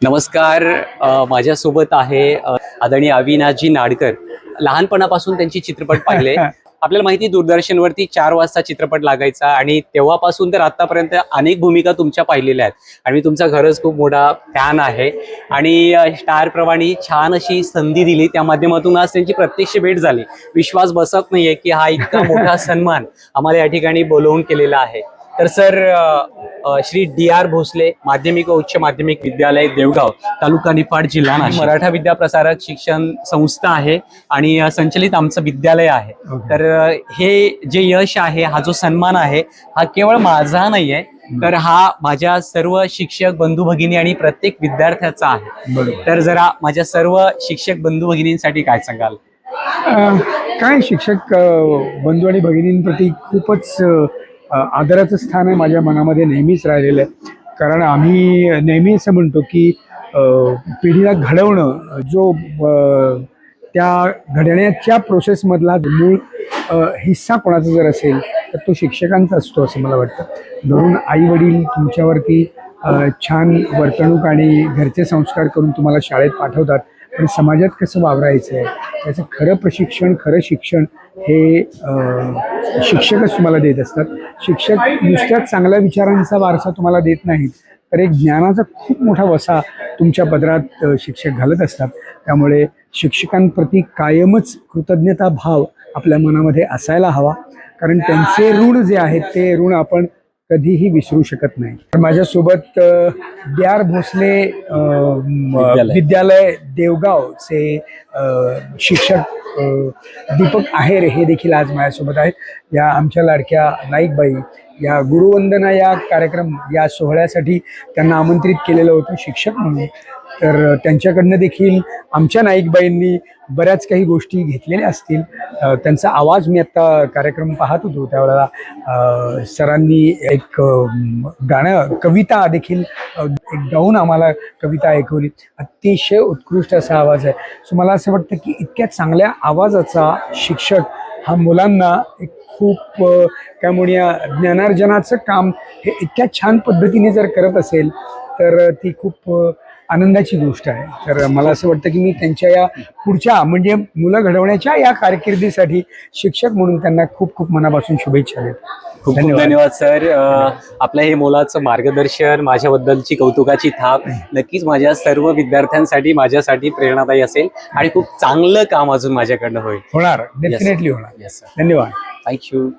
नमस्कार. माझ्यासोबत आहे आदरणीय अविनाशजी नाडकर. लहानपणापासून त्यांची चित्रपट पाहिले. आपल्याला माहिती दूरदर्शनवरती 4 वाजता चित्रपट लागायचा आणि तेव्हापासून तर आतापर्यंत अनेक भूमिका तुमच्या पाहिलेल्या आहेत आणि मी तुमचा खरंच खूप मोठा फॅन आहे. आणि स्टार प्रवाणी छान अशी संधी दिली, त्या माध्यमातून आज त्यांची प्रत्यक्ष भेट झाली. विश्वास बसत नाहीये की हा इतका मोठा सन्मान आम्हाला या ठिकाणी बोलवून केलेला आहे. तर सर, श्री डी.आर. भोसले माध्यमिक व उच्च माध्यमिक विद्यालय देवगाव, तालुका निफाड, जिल्हा नाशिक, मराठा विद्या प्रसारक शिक्षण संस्था आहे आणि संचलित आमचं विद्यालय आहे. तर हे जे यश आहे, हा जो सन्मान आहे, हा केवळ माझा नाही आहे, तर हा माझ्या सर्व शिक्षक बंधू भगिनी आणि प्रत्येक विद्यार्थ्याचा आहे. तर जरा माझ्या सर्व शिक्षक बंधू भगिनींसाठी काय सांगाल? काय शिक्षक बंधू आणि भगिनींप्रती खूपच आदराचं स्थान आहे माझ्या मनामध्ये नेहमीच राहिलेलं आहे. कारण आम्ही नेहमी असं म्हणतो की पिढीला घडवणं जो त्या घडण्याच्या प्रोसेसमधला मूळ हिस्सा कोणाचा जर असेल तर तो शिक्षकांचा असतो असं मला वाटतं. धरून आई वडील तुमच्यावरती छान वर्तणूक आणि घरचे संस्कार करून तुम्हाला शाळेत पाठवतात, पण समाजात कसं वावरायचं आहे त्याचं खरं प्रशिक्षण, खरं शिक्षण हे शिक्षकच तुम्हाला देत असतात. शिक्षक नुसत्याच चांगल्या विचारांचा वारसा तुम्हाला देत नाहीत, तर एक ज्ञानाचा खूप मोठा वसा तुमच्या पदरात शिक्षक घालत असतात. त्यामुळे शिक्षकांप्रती कायमच कृतज्ञता भाव आपल्या मनामध्ये असायला हवा, कारण त्यांचे ऋण जे आहेत ते ऋण आपण कधीही विसरू शकत नाही. तर माझ्यासोबत डी.आर. भोसले विद्यालय देवगावचे शिक्षक दीपक आहेर हे देखील आज माझ्यासोबत आहेत. या आमच्या लाडक्या नाईकबाई या गुरुवंदना या कार्यक्रम या सोहळ्यासाठी त्यांना आमंत्रित केलेलं होतं शिक्षक म्हणून. तर त्यांच्याकडनं देखील आमच्या नाईकबाईंनी बऱ्याच काही गोष्टी घेतलेल्या असतील. त्यांचा आवाज मी आत्ता कार्यक्रम पाहत होतो त्यावेळेला सरांनी एक गाणं कविता देखील एक गाऊन आम्हाला कविता ऐकवली. अतिशय उत्कृष्ट असा आवाज आहे. सो मला असं वाटतं की इतक्या चांगल्या आवाजाचा शिक्षक हा मुलांना एक खूप काय म्हणूया ज्ञानार्जनाचं काम हे इतक्या छान पद्धतीने जर करत असेल तर ती खूप आनंदाची गोष्ट आहे. तर मला असं वाटतं की मी त्यांच्या या पुढच्या म्हणजे मुलं घडवण्याच्या या कारकिर्दीसाठी शिक्षक म्हणून त्यांना खूप खूप मनापासून शुभेच्छा देतो. खूप खूप धन्यवाद सर. आपलं हे मोलाचं मार्गदर्शन, माझ्याबद्दलची कौतुकाची थाप नक्कीच माझ्या सर्व विद्यार्थ्यांसाठी, माझ्यासाठी प्रेरणादायी असेल आणि खूप चांगलं काम अजून माझ्याकडनं होईल. होणार, डेफिनेटली होणार. Yes sir. धन्यवाद. थँक्यू.